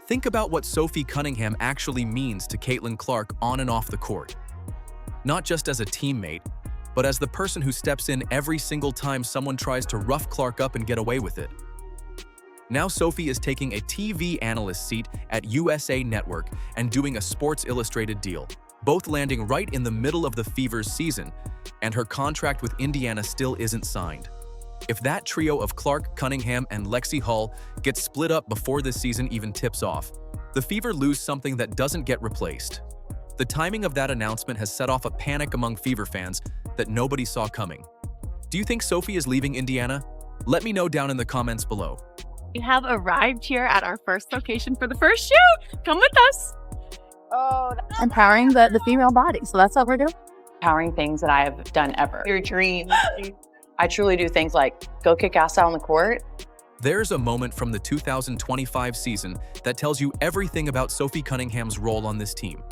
Think about what Sophie Cunningham actually means to Caitlin Clark on and off the court. Not just as a teammate, but as the person who steps in every single time someone tries to rough Clark up and get away with it. Now Sophie is taking a TV analyst seat at USA Network and doing a Sports Illustrated deal, both landing right in the middle of the Fever's season, and her contract with Indiana still isn't signed. If that trio of Clark, Cunningham, and Lexie Hull gets split up before this season even tips off, the Fever lose something that doesn't get replaced. The timing of that announcement has set off a panic among Fever fans that nobody saw coming. Do you think Sophie is leaving Indiana? Let me know down in the comments below. We have arrived here at our first location for the first shoot. Come with us. Empowering the female body. So that's what we're doing. Empowering things that I have done ever. Your dream. I truly do things like go kick ass out on the court. There's a moment from the 2025 season that tells you everything about Sophie Cunningham's role on this team.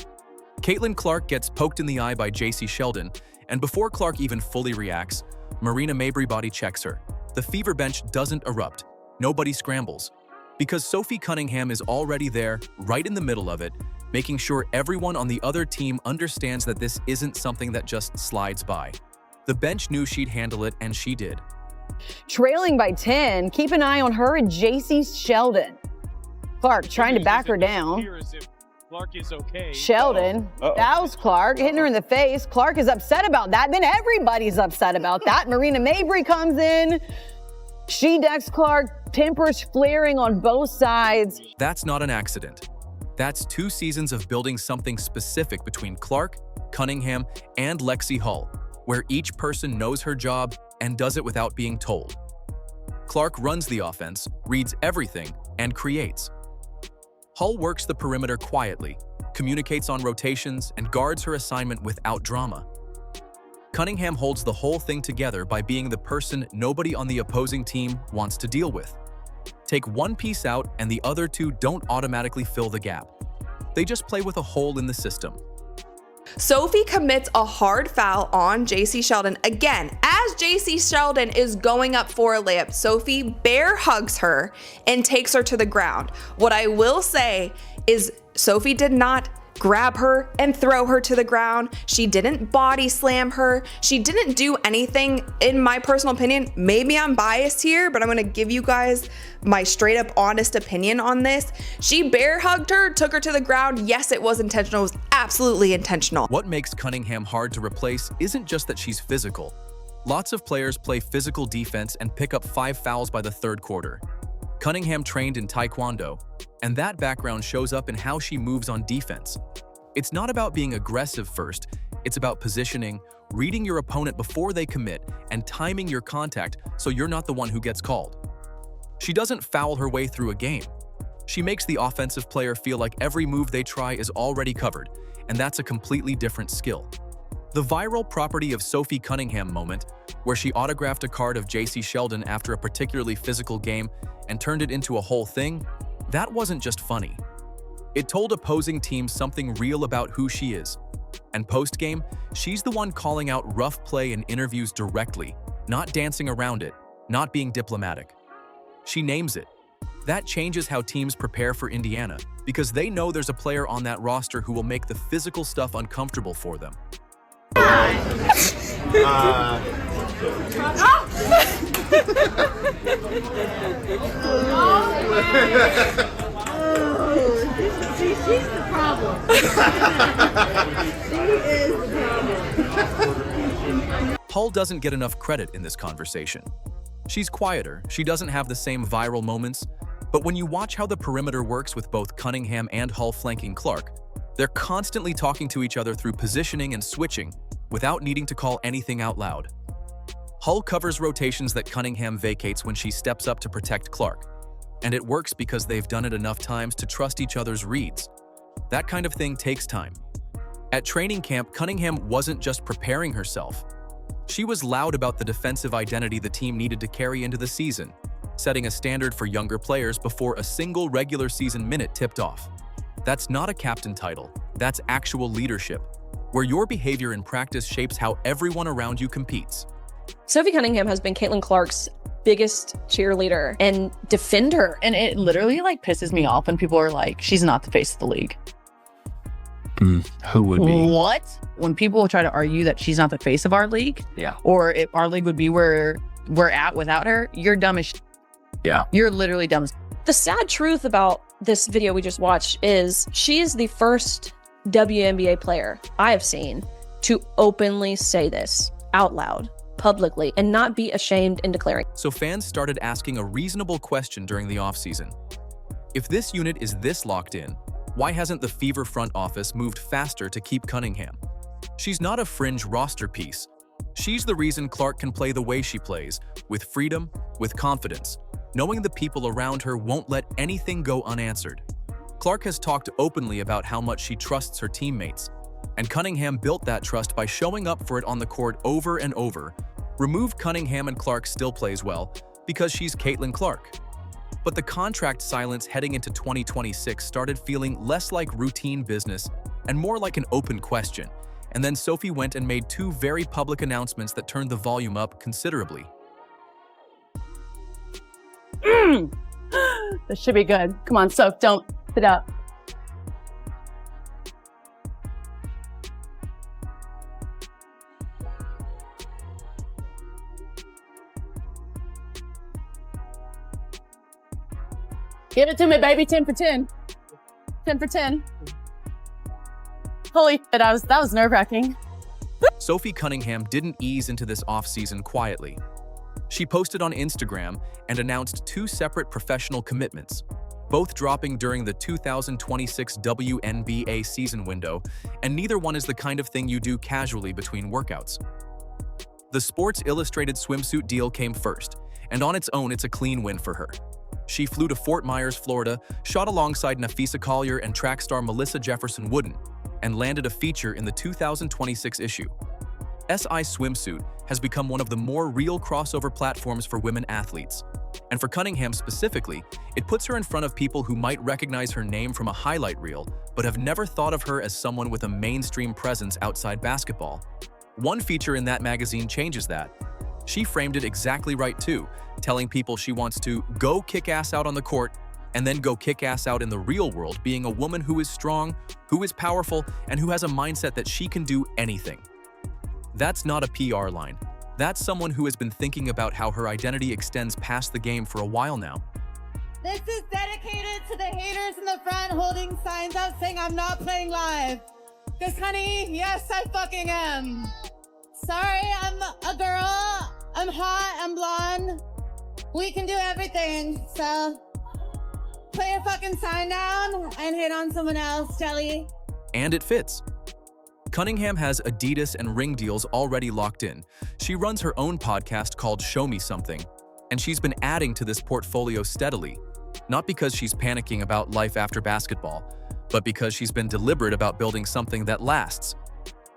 Caitlin Clark gets poked in the eye by J.C. Sheldon, and before Clark even fully reacts, Marina Mabrey body checks her. The Fever bench doesn't erupt. Nobody scrambles. Because Sophie Cunningham is already there, right in the middle of it, making sure everyone on the other team understands that this isn't something that just slides by. The bench knew she'd handle it, and she did. Trailing by 10, keep an eye on her and J.C. Sheldon. Clark trying to back her down. Clark is okay. Sheldon, that was Clark, hitting her in the face. Clark is upset about that. Then everybody's upset about that. Marina Mabrey comes in. She decks Clark, tempers flaring on both sides. That's not an accident. That's 2 seasons of building something specific between Clark, Cunningham, and Lexie Hull, where each person knows her job and does it without being told. Clark runs the offense, reads everything, and creates. Hull works the perimeter quietly, communicates on rotations, and guards her assignment without drama. Cunningham holds the whole thing together by being the person nobody on the opposing team wants to deal with. Take one piece out and the other two don't automatically fill the gap. They just play with a hole in the system. Sophie commits a hard foul on J.C. Sheldon. Again, as J.C. Sheldon is going up for a layup, Sophie bear hugs her and takes her to the ground. What I will say is Sophie did not grab her and throw her to the ground. She didn't body slam her. She didn't do anything, in my personal opinion. Maybe I'm biased here, but I'm gonna give you guys my straight up honest opinion on this. She bear hugged her, took her to the ground. Yes, it was intentional. It was absolutely intentional. What makes Cunningham hard to replace isn't just that she's physical. Lots of players play physical defense and pick up 5 fouls by the 3rd quarter. Cunningham trained in Taekwondo, and that background shows up in how she moves on defense. It's not about being aggressive first, it's about positioning, reading your opponent before they commit, and timing your contact so you're not the one who gets called. She doesn't foul her way through a game. She makes the offensive player feel like every move they try is already covered, and that's a completely different skill. The viral property of Sophie Cunningham moment, where she autographed a card of J.C. Sheldon after a particularly physical game and turned it into a whole thing, that wasn't just funny. It told opposing teams something real about who she is. And post-game, she's the one calling out rough play in interviews directly, not dancing around it, not being diplomatic. She names it. That changes how teams prepare for Indiana, because they know there's a player on that roster who will make the physical stuff uncomfortable for them. She's the problem. She is the problem. Hull doesn't get enough credit in this conversation. She's quieter, she doesn't have the same viral moments, but when you watch how the perimeter works with both Cunningham and Hull flanking Clark, they're constantly talking to each other through positioning and switching without needing to call anything out loud. Hull covers rotations that Cunningham vacates when she steps up to protect Clark, and it works because they've done it enough times to trust each other's reads. That kind of thing takes time. At training camp, Cunningham wasn't just preparing herself. She was loud about the defensive identity the team needed to carry into the season, setting a standard for younger players before a single regular season minute tipped off. That's not a captain title, that's actual leadership, where your behavior in practice shapes how everyone around you competes. Sophie Cunningham has been Caitlin Clark's biggest cheerleader and defend her. And it literally like pisses me off when people are like, she's not the face of the league. Who would be? What? When people try to argue that she's not the face of our league, or if our league would be where we're at without her, you're dumb as Yeah. You're literally dumb as The sad truth about this video we just watched is she is the first WNBA player I have seen to openly say this out loud, publicly, and not be ashamed in declaring. So fans started asking a reasonable question during the offseason. If this unit is this locked in, why hasn't the Fever front office moved faster to keep Cunningham? She's not a fringe roster piece. She's the reason Clark can play the way she plays, with freedom, with confidence, knowing the people around her won't let anything go unanswered. Clark has talked openly about how much she trusts her teammates, and Cunningham built that trust by showing up for it on the court over and over. Remove Cunningham and Clark still plays well, because she's Caitlin Clark. But the contract silence heading into 2026 started feeling less like routine business and more like an open question. And then Sophie went and made 2 very public announcements that turned the volume up considerably. This should be good. Come on, Soph, don't sit up. Give it to me, baby. 10 for 10. 10 for 10. Holy, that was nerve-wracking. Sophie Cunningham didn't ease into this offseason quietly. She posted on Instagram and announced 2 separate professional commitments, both dropping during the 2026 WNBA season window, and neither one is the kind of thing you do casually between workouts. The Sports Illustrated swimsuit deal came first, and on its own it's a clean win for her. She flew to Fort Myers, Florida, shot alongside Nafisa Collier and track star Melissa Jefferson Wooden, and landed a feature in the 2026 issue. SI Swimsuit has become one of the more real crossover platforms for women athletes. And for Cunningham specifically, it puts her in front of people who might recognize her name from a highlight reel, but have never thought of her as someone with a mainstream presence outside basketball. One feature in that magazine changes that. She framed it exactly right too, telling people she wants to go kick ass out on the court and then go kick ass out in the real world, being a woman who is strong, who is powerful, and who has a mindset that she can do anything. That's not a PR line. That's someone who has been thinking about how her identity extends past the game for a while now. This is dedicated to the haters in the front holding signs out saying I'm not playing live. Cause honey, yes I fucking am. Sorry, I'm a girl, I'm hot, I'm blonde. We can do everything, so put your fucking sign down and hit on someone else, Telly. And it fits. Cunningham has Adidas and Ring deals already locked in. She runs her own podcast called Show Me Something, and she's been adding to this portfolio steadily, not because she's panicking about life after basketball, but because she's been deliberate about building something that lasts.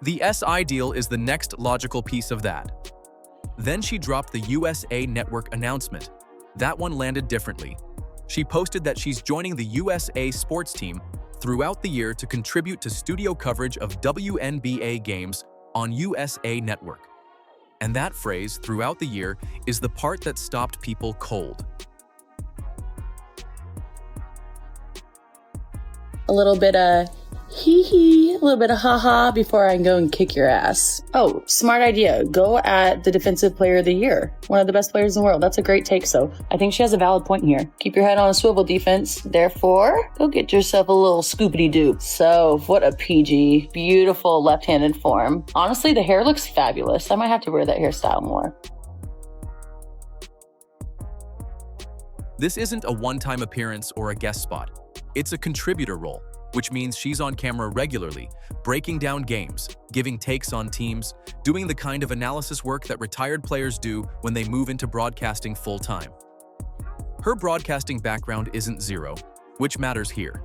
The SI deal is the next logical piece of that. Then she dropped the USA Network announcement. That one landed differently. She posted that she's joining the USA sports team throughout the year to contribute to studio coverage of WNBA games on USA Network. And that phrase, throughout the year, is the part that stopped people cold. A little bit of hee-hee, a little bit of ha-ha before I can go and kick your ass. Oh, smart idea. Go at the Defensive Player of the Year. One of the best players in the world. That's a great take, so I think she has a valid point here. Keep your head on a swivel, defense. Therefore, go get yourself a little scoopity-doo. So, what a PG. Beautiful left-handed form. Honestly, the hair looks fabulous. I might have to wear that hairstyle more. This isn't a one-time appearance or a guest spot. It's a contributor role, which means she's on camera regularly, breaking down games, giving takes on teams, doing the kind of analysis work that retired players do when they move into broadcasting full-time. Her broadcasting background isn't zero, which matters here.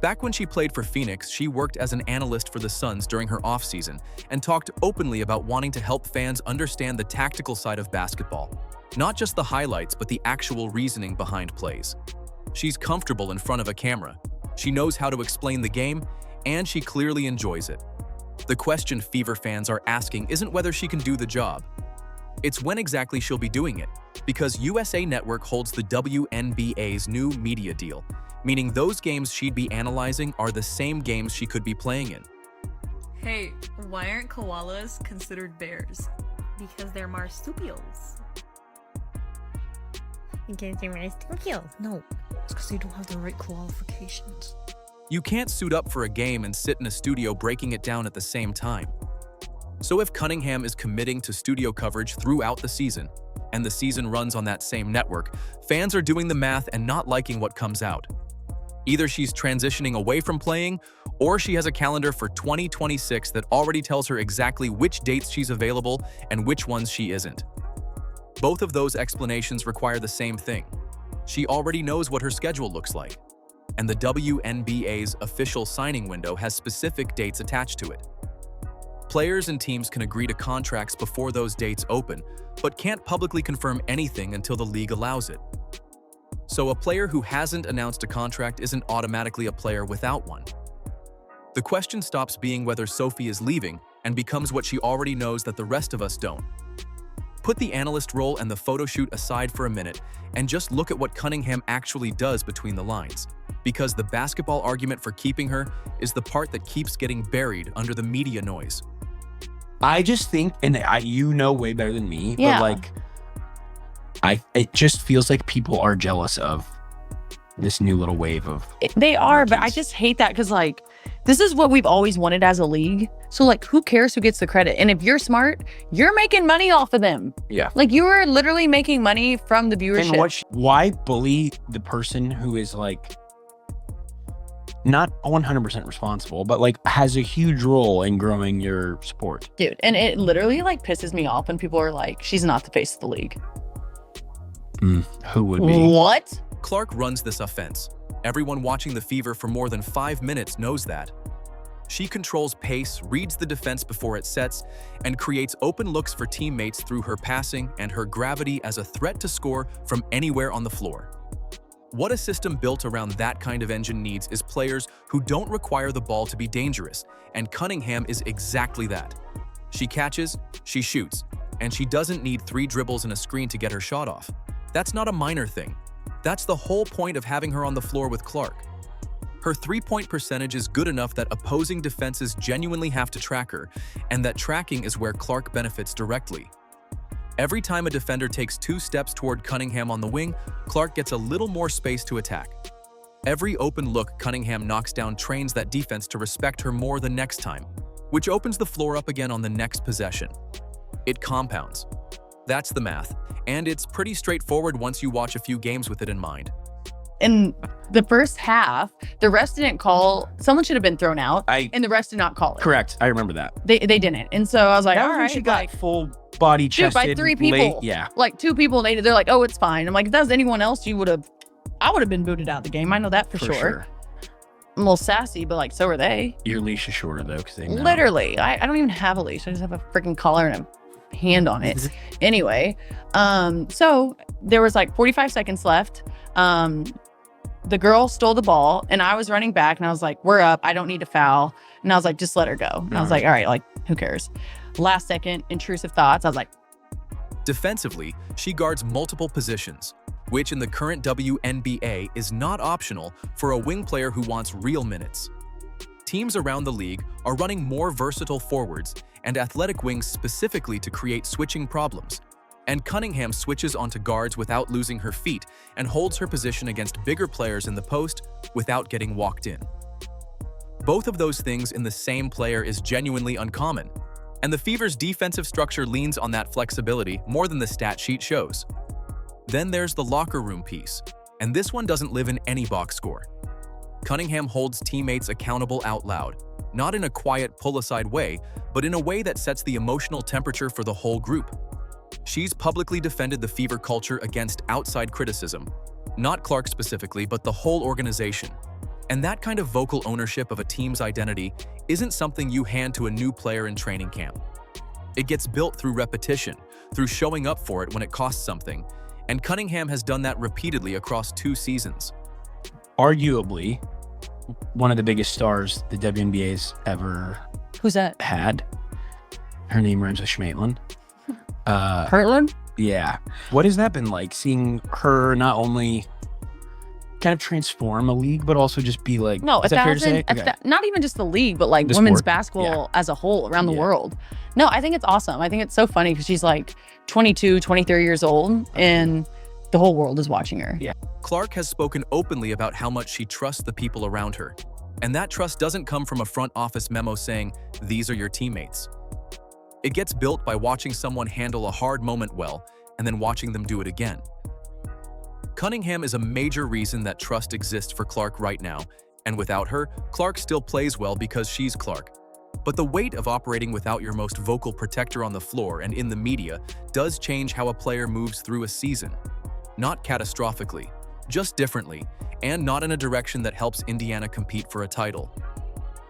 Back when she played for Phoenix, she worked as an analyst for the Suns during her off-season and talked openly about wanting to help fans understand the tactical side of basketball, not just the highlights but the actual reasoning behind plays. She's comfortable in front of a camera. She knows how to explain the game, and she clearly enjoys it. The question Fever fans are asking isn't whether she can do the job. It's when exactly she'll be doing it, because USA Network holds the WNBA's new media deal, meaning those games she'd be analyzing are the same games she could be playing in. Hey, why aren't koalas considered bears? Because they're marsupials. Because they're marsupials. No, it's because they don't have the right qualifications. You can't suit up for a game and sit in a studio breaking it down at the same time. So if Cunningham is committing to studio coverage throughout the season, and the season runs on that same network, fans are doing the math and not liking what comes out. Either she's transitioning away from playing, or she has a calendar for 2026 that already tells her exactly which dates she's available and which ones she isn't. Both of those explanations require the same thing. She already knows what her schedule looks like, and the WNBA's official signing window has specific dates attached to it. Players and teams can agree to contracts before those dates open, but can't publicly confirm anything until the league allows it. So a player who hasn't announced a contract isn't automatically a player without one. The question stops being whether Sophie is leaving and becomes what she already knows that the rest of us don't. Put the analyst role and the photo shoot aside for a minute and just look at what Cunningham actually does between the lines, because the basketball argument for keeping her is the part that keeps getting buried under the media noise. I just think, and you know way better than me, Yeah. but like, it just feels like people are jealous of this new little wave of. They are, but I just hate that because like, this is what we've always wanted as a league. So like, who cares who gets the credit? And if you're smart, you're making money off of them. Yeah. Like you are literally making money from the viewership. And why bully the person who is like not 100% responsible, but like has a huge role in growing your sport? Dude, and it literally like pisses me off when people are like, she's not the face of the league. Who would be? What? Clark runs this offense. Everyone watching the Fever for more than 5 minutes knows that. She controls pace, reads the defense before it sets, and creates open looks for teammates through her passing and her gravity as a threat to score from anywhere on the floor. What a system built around that kind of engine needs is players who don't require the ball to be dangerous, and Cunningham is exactly that. She catches, she shoots, and she doesn't need 3 dribbles and a screen to get her shot off. That's not a minor thing. That's the whole point of having her on the floor with Clark. Her 3-point percentage is good enough that opposing defenses genuinely have to track her, and that tracking is where Clark benefits directly. Every time a defender takes 2 steps toward Cunningham on the wing, Clark gets a little more space to attack. Every open look Cunningham knocks down trains that defense to respect her more the next time, which opens the floor up again on the next possession. It compounds. That's the math, and it's pretty straightforward once you watch a few games with it in mind. In the first half, the refs didn't call. Someone should have been thrown out, and the refs did not call it. Correct. I remember that. They didn't, and so I was like, That all was when right, she got full body dude, chested. by 3 people. late. Yeah. Like 2 people, they're like, oh, it's fine. I'm like, if that was anyone else, I would have been booted out of the game. I know that for sure. I'm a little sassy, but like, so are they. Your leash is shorter though, because they know. Literally, I don't even have a leash. I just have a freaking collar and a hand on it. Anyway, so there was like 45 seconds left. The girl stole the ball and I was running back and I was like, we're up. I don't need to foul. And I was like, just let her go. And I was like, all right, like, who cares? Last second, intrusive thoughts. I was like, defensively, she guards multiple positions, which in the current WNBA is not optional for a wing player who wants real minutes. Teams around the league are running more versatile forwards and athletic wings specifically to create switching problems. And Cunningham switches onto guards without losing her feet and holds her position against bigger players in the post without getting walked in. Both of those things in the same player is genuinely uncommon, and the Fever's defensive structure leans on that flexibility more than the stat sheet shows. Then there's the locker room piece, and this one doesn't live in any box score. Cunningham holds teammates accountable out loud, not in a quiet pull-aside way, but in a way that sets the emotional temperature for the whole group. She's publicly defended the Fever culture against outside criticism, not Clark specifically, but the whole organization. And that kind of vocal ownership of a team's identity isn't something you hand to a new player in training camp. It gets built through repetition, through showing up for it when it costs something, and Cunningham has done that repeatedly across 2 seasons. Arguably, one of the biggest stars the WNBA's ever who's that? had. Her name rhymes with Schmaitland. Heartland? Yeah. What has that been like? Seeing her not only kind of transform a league, but also just be like, No, is that fair to say? not even just the league, but like The women's sport. basketball as a whole around the world. No, I think it's awesome. I think it's so funny because she's like 22, 23 years old and the whole world is watching her. Yeah. Clark has spoken openly about how much she trusts the people around her. And that trust doesn't come from a front office memo saying, these are your teammates. It gets built by watching someone handle a hard moment well and then watching them do it again. Cunningham is a major reason that trust exists for Clark right now, and without her, Clark still plays well because she's Clark. But the weight of operating without your most vocal protector on the floor and in the media does change how a player moves through a season. Not catastrophically, just differently, and not in a direction that helps Indiana compete for a title.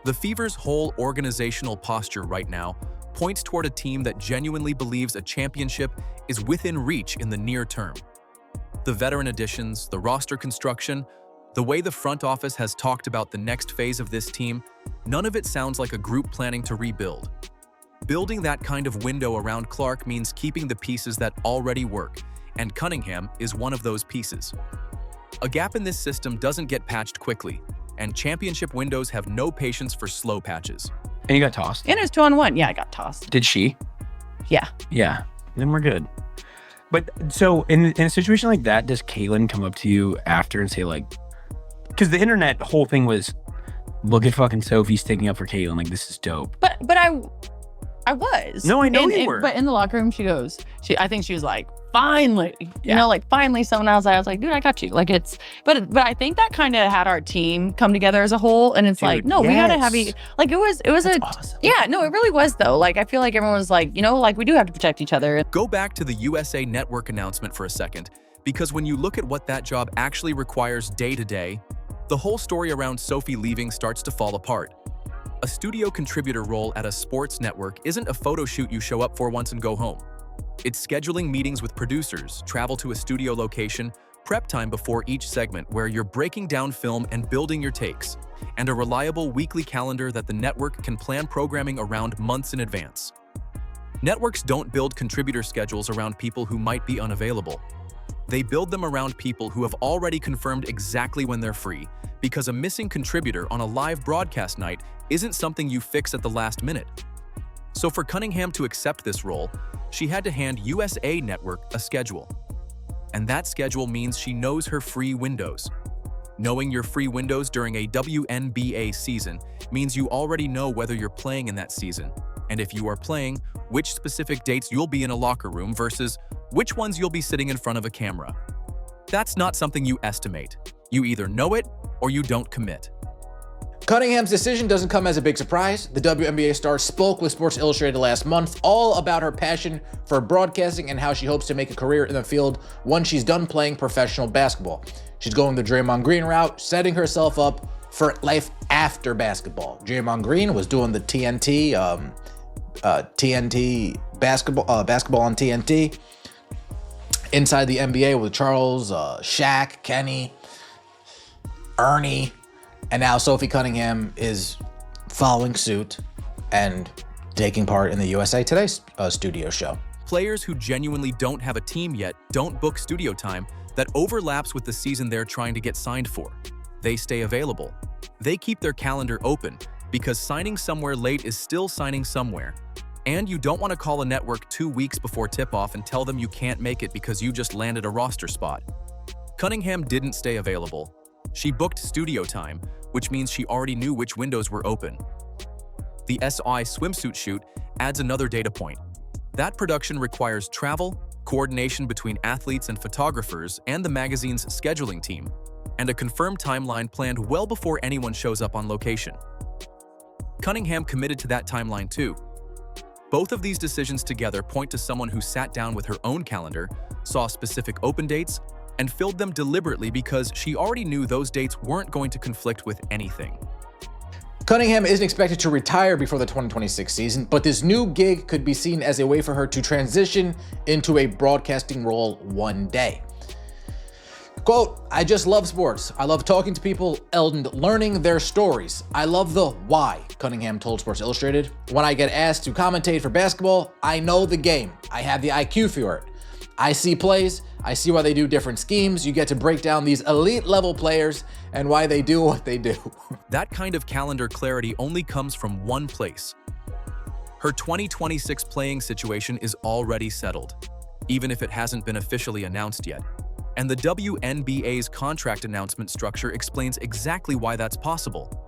The Fever's whole organizational posture right now points toward a team that genuinely believes a championship is within reach in the near term. The veteran additions, the roster construction, the way the front office has talked about the next phase of this team, none of it sounds like a group planning to rebuild. Building that kind of window around Clark means keeping the pieces that already work, and Cunningham is one of those pieces. A gap in this system doesn't get patched quickly, and championship windows have no patience for slow patches. And you got tossed? And it was 2-on-1. Yeah, I got tossed. Did she? Yeah. Yeah. Then we're good. But so in a situation like that, does Kaylin come up to you after and say like, because the internet whole thing was, look at fucking Sophie sticking up for Kaylin, like this is dope. But I was. No, I know you were. But in the locker room, I think she was like, finally, you know, like finally someone else. I was like, dude, I got you. Like it's, but I think that kind of had our team come together as a whole. And it's like, no, we gotta have like, it was awesome. Yeah, no, it really was though. Like, I feel like everyone was like, you know, like we do have to protect each other. Go back to the USA Network announcement for a second, because when you look at what that job actually requires day to day, the whole story around Sophie leaving starts to fall apart. A studio contributor role at a sports network isn't a photo shoot you show up for once and go home. It's scheduling meetings with producers, travel to a studio location, prep time before each segment where you're breaking down film and building your takes, and a reliable weekly calendar that the network can plan programming around months in advance. Networks don't build contributor schedules around people who might be unavailable. They build them around people who have already confirmed exactly when they're free, because a missing contributor on a live broadcast night isn't something you fix at the last minute. So for Cunningham to accept this role, she had to hand USA Network a schedule. And that schedule means she knows her free windows. Knowing your free windows during a WNBA season means you already know whether you're playing in that season, and if you are playing, which specific dates you'll be in a locker room versus which ones you'll be sitting in front of a camera. That's not something you estimate. You either know it or you don't commit. Cunningham's decision doesn't come as a big surprise. The WNBA star spoke with Sports Illustrated last month all about her passion for broadcasting and how she hopes to make a career in the field once she's done playing professional basketball. She's going the Draymond Green route, setting herself up for life after basketball. Draymond Green was doing the TNT basketball on TNT inside the NBA with Charles, Shaq, Kenny, Ernie. And now Sophie Cunningham is following suit and taking part in the USA Today studio show. Players who genuinely don't have a team yet don't book studio time that overlaps with the season they're trying to get signed for. They stay available. They keep their calendar open because signing somewhere late is still signing somewhere. And you don't want to call a network 2 weeks before tip-off and tell them you can't make it because you just landed a roster spot. Cunningham didn't stay available. She booked studio time, which means she already knew which windows were open. The SI swimsuit shoot adds another data point. That production requires travel, coordination between athletes and photographers and the magazine's scheduling team, and a confirmed timeline planned well before anyone shows up on location. Cunningham committed to that timeline too. Both of these decisions together point to someone who sat down with her own calendar, saw specific open dates, and filled them deliberately because she already knew those dates weren't going to conflict with anything. Cunningham isn't expected to retire before the 2026 season, but this new gig could be seen as a way for her to transition into a broadcasting role one day. Quote, I just love sports. I love talking to people and learning their stories. I love the why, Cunningham told Sports Illustrated. When I get asked to commentate for basketball, I know the game. I have the IQ for it. I see plays. I see why they do different schemes. You get to break down these elite level players and why they do what they do. That kind of calendar clarity only comes from one place. Her 2026 playing situation is already settled, even if it hasn't been officially announced yet. And the WNBA's contract announcement structure explains exactly why that's possible.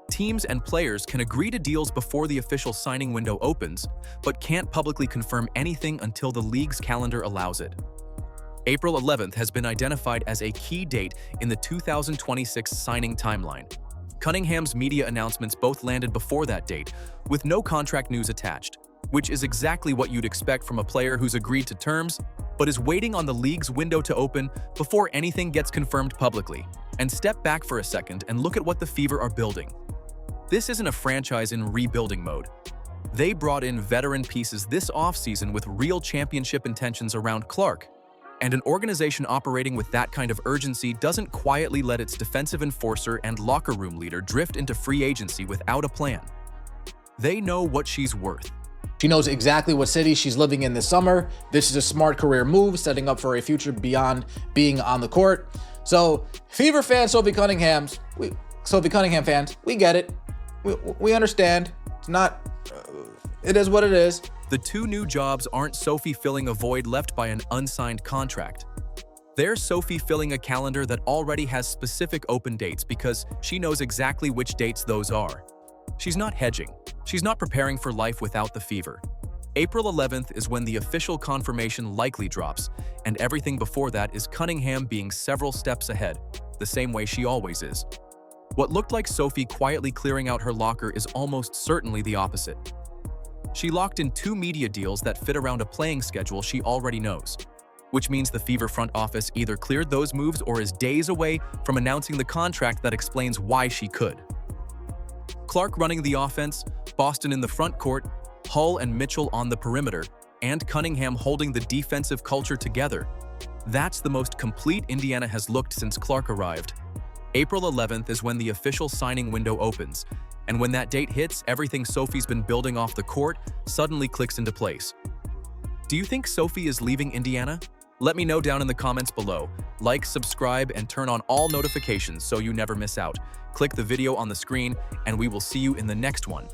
Teams and players can agree to deals before the official signing window opens, but can't publicly confirm anything until the league's calendar allows it. April 11th has been identified as a key date in the 2026 signing timeline. Cunningham's media announcements both landed before that date, with no contract news attached, which is exactly what you'd expect from a player who's agreed to terms, but is waiting on the league's window to open before anything gets confirmed publicly. And step back for a second and look at what the Fever are building. This isn't a franchise in rebuilding mode. They brought in veteran pieces this offseason with real championship intentions around Clark, and an organization operating with that kind of urgency doesn't quietly let its defensive enforcer and locker room leader drift into free agency without a plan. They know what she's worth. She knows exactly what city she's living in this summer. This is a smart career move, setting up for a future beyond being on the court. So, Fever fans, Sophie Cunningham fans, we get it. We understand. It's not, it is what it is. The two new jobs aren't Sophie filling a void left by an unsigned contract. They're Sophie filling a calendar that already has specific open dates because she knows exactly which dates those are. She's not hedging. She's not preparing for life without the Fever. April 11th is when the official confirmation likely drops, and everything before that is Cunningham being several steps ahead, the same way she always is. What looked like Sophie quietly clearing out her locker is almost certainly the opposite. She locked in 2 media deals that fit around a playing schedule she already knows, which means the Fever front office either cleared those moves or is days away from announcing the contract that explains why she could. Clark running the offense, Boston in the front court, Hull and Mitchell on the perimeter, and Cunningham holding the defensive culture together. That's the most complete Indiana has looked since Clark arrived. April 11th is when the official signing window opens, and when that date hits, everything Sophie's been building off the court suddenly clicks into place. Do you think Sophie is leaving Indiana? Let me know down in the comments below. Like, subscribe, and turn on all notifications so you never miss out. Click the video on the screen, and we will see you in the next one.